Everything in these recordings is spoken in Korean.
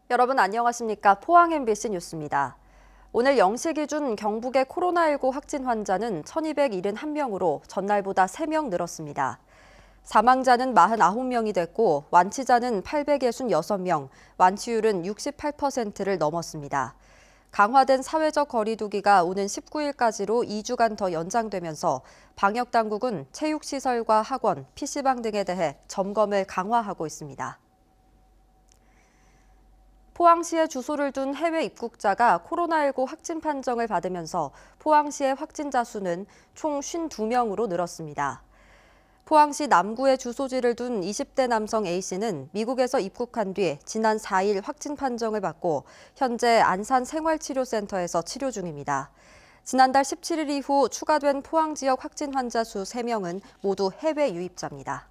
여러분 안녕하십니까? 포항 MBC 뉴스입니다. 오늘 0시 기준 경북의 코로나19 확진 환자는 1,271명으로 전날보다 3명 늘었습니다. 사망자는 49명이 됐고 완치자는 866명, 완치율은 68%를 넘었습니다. 강화된 사회적 거리 두기가 오는 19일까지로 2주간 더 연장되면서 방역당국은 체육시설과 학원, PC방 등에 대해 점검을 강화하고 있습니다. 포항시에 주소를 둔 해외 입국자가 코로나19 확진 판정을 받으면서 포항시의 확진자 수는 총 52명으로 늘었습니다. 포항시 남구에 주소지를 둔 20대 남성 A씨는 미국에서 입국한 뒤 지난 4일 확진 판정을 받고 현재 안산 생활치료센터에서 치료 중입니다. 지난달 17일 이후 추가된 포항 지역 확진 환자 수 3명은 모두 해외 유입자입니다.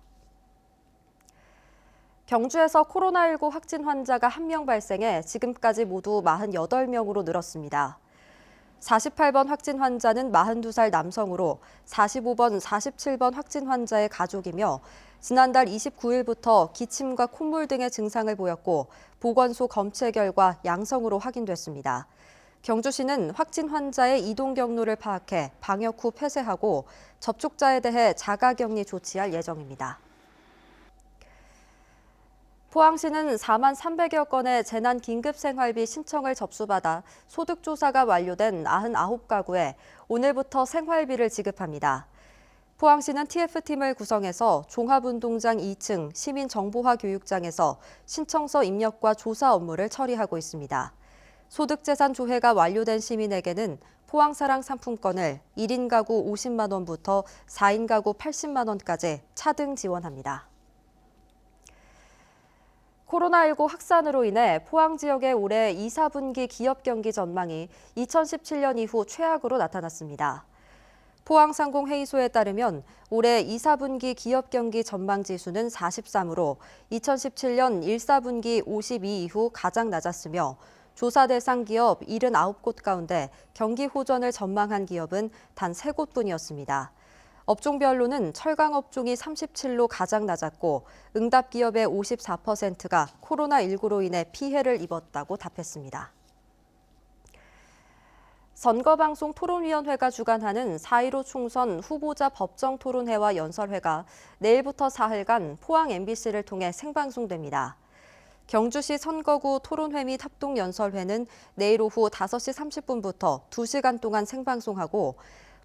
경주에서 코로나19 확진 환자가 1명 발생해 지금까지 모두 48명으로 늘었습니다. 48번 확진 환자는 42살 남성으로 45번, 47번 확진 환자의 가족이며 지난달 29일부터 기침과 콧물 등의 증상을 보였고 보건소 검체 결과 양성으로 확인됐습니다. 경주시는 확진 환자의 이동 경로를 파악해 방역 후 폐쇄하고 접촉자에 대해 자가격리 조치할 예정입니다. 포항시는 4만 300여 건의 재난긴급생활비 신청을 접수받아 소득조사가 완료된 99가구에 오늘부터 생활비를 지급합니다. 포항시는 TF팀을 구성해서 종합운동장 2층 시민정보화 교육장에서 신청서 입력과 조사 업무를 처리하고 있습니다. 소득재산 조회가 완료된 시민에게는 포항사랑 상품권을 1인 가구 50만 원부터 4인 가구 80만 원까지 차등 지원합니다. 코로나19 확산으로 인해 포항 지역의 올해 2, 4분기 기업 경기 전망이 2017년 이후 최악으로 나타났습니다. 포항상공회의소에 따르면 올해 2, 4분기 기업 경기 전망 지수는 43으로 2017년 1, 4분기 52 이후 가장 낮았으며 조사 대상 기업 79곳 가운데 경기 호전을 전망한 기업은 단 3곳뿐이었습니다. 업종별로는 철강 업종이 37로 가장 낮았고 응답 기업의 54%가 코로나19로 인해 피해를 입었다고 답했습니다. 선거방송 토론위원회가 주관하는 4.15 총선 후보자 법정 토론회와 연설회가 내일부터 사흘간 포항 MBC를 통해 생방송됩니다. 경주시 선거구 토론회 및 합동연설회는 내일 오후 5시 30분부터 2시간 동안 생방송하고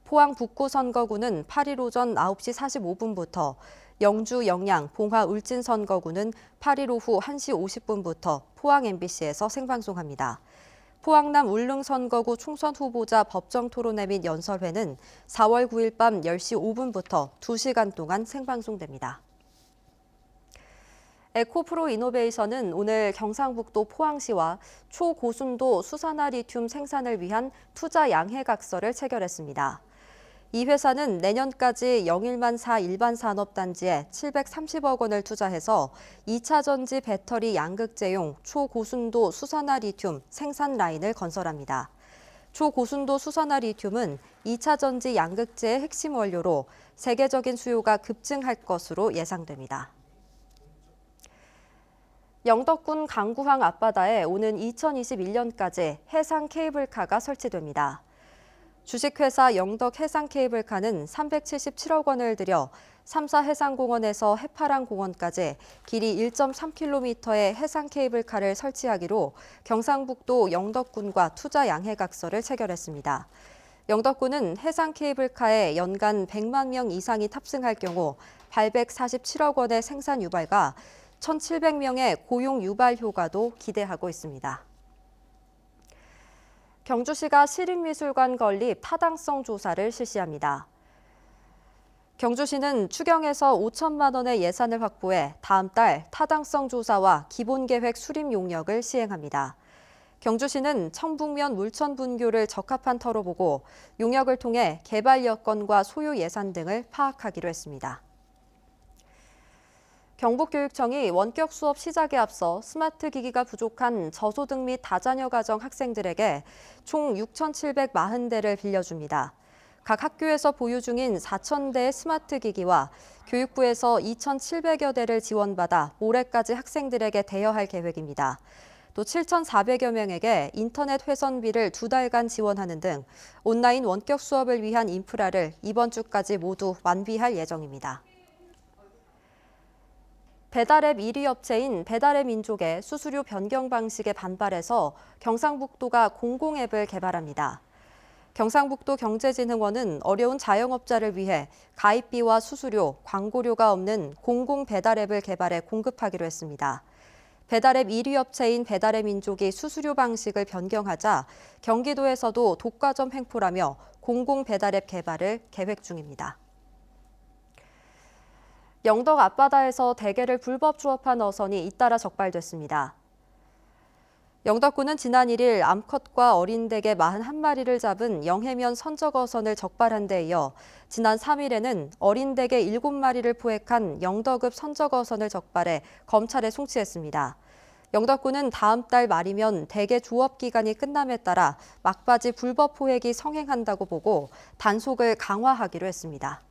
포항 북구 선거구는 8일 오전 9시 45분부터, 영주, 영양, 봉화, 울진 선거구는 8일 오후 1시 50분부터 포항 MBC에서 생방송합니다. 포항남 울릉 선거구 총선 후보자 법정 토론회 및 연설회는 4월 9일 밤 10시 5분부터 2시간 동안 생방송됩니다. 에코프로 이노베이션은 오늘 경상북도 포항시와 초고순도 수산화 리튬 생산을 위한 투자 양해각서를 체결했습니다. 이 회사는 내년까지 영일만4 일반 산업단지에 730억 원을 투자해서 2차 전지 배터리 양극재용 초고순도 수산화 리튬 생산 라인을 건설합니다. 초고순도 수산화 리튬은 2차 전지 양극재의 핵심 원료로 세계적인 수요가 급증할 것으로 예상됩니다. 영덕군 강구항 앞바다에 오는 2021년까지 해상 케이블카가 설치됩니다. 주식회사 영덕해상케이블카는 377억 원을 들여 3사 해상공원에서 해파랑공원까지 길이 1.3km의 해상케이블카를 설치하기로 경상북도 영덕군과 투자 양해각서를 체결했습니다. 영덕군은 해상케이블카에 연간 100만 명 이상이 탑승할 경우 847억 원의 생산 유발과 1,700명의 고용 유발 효과도 기대하고 있습니다. 경주시가 시립미술관 건립 타당성 조사를 실시합니다. 경주시는 추경에서 5천만 원의 예산을 확보해 다음 달 타당성 조사와 기본계획 수립 용역을 시행합니다. 경주시는 청북면 물천분교를 적합한 터로 보고 용역을 통해 개발 여건과 소요 예산 등을 파악하기로 했습니다. 경북교육청이 원격 수업 시작에 앞서 스마트 기기가 부족한 저소득 및 다자녀 가정 학생들에게 총 6,740대를 빌려줍니다. 각 학교에서 보유 중인 4,000대의 스마트 기기와 교육부에서 2,700여 대를 지원받아 올해까지 학생들에게 대여할 계획입니다. 또 7,400여 명에게 인터넷 회선비를 2달간 지원하는 등 온라인 원격 수업을 위한 인프라를 이번 주까지 모두 완비할 예정입니다. 배달앱 1위 업체인 배달의 민족의 수수료 변경 방식에 반발해서 경상북도가 공공앱을 개발합니다. 경상북도 경제진흥원은 어려운 자영업자를 위해 가입비와 수수료, 광고료가 없는 공공 배달앱을 개발해 공급하기로 했습니다. 배달앱 1위 업체인 배달의 민족이 수수료 방식을 변경하자 경기도에서도 독과점 횡포라며 공공 배달앱 개발을 계획 중입니다. 영덕 앞바다에서 대게를 불법 주업한 어선이 잇따라 적발됐습니다. 영덕군은 지난 1일 암컷과 어린 대게 41마리를 잡은 영해면 선적어선을 적발한 데 이어 지난 3일에는 어린 대게 7마리를 포획한 영덕읍 선적어선을 적발해 검찰에 송치했습니다. 영덕군은 다음 달 말이면 대게 조업 기간이 끝남에 따라 막바지 불법 포획이 성행한다고 보고 단속을 강화하기로 했습니다.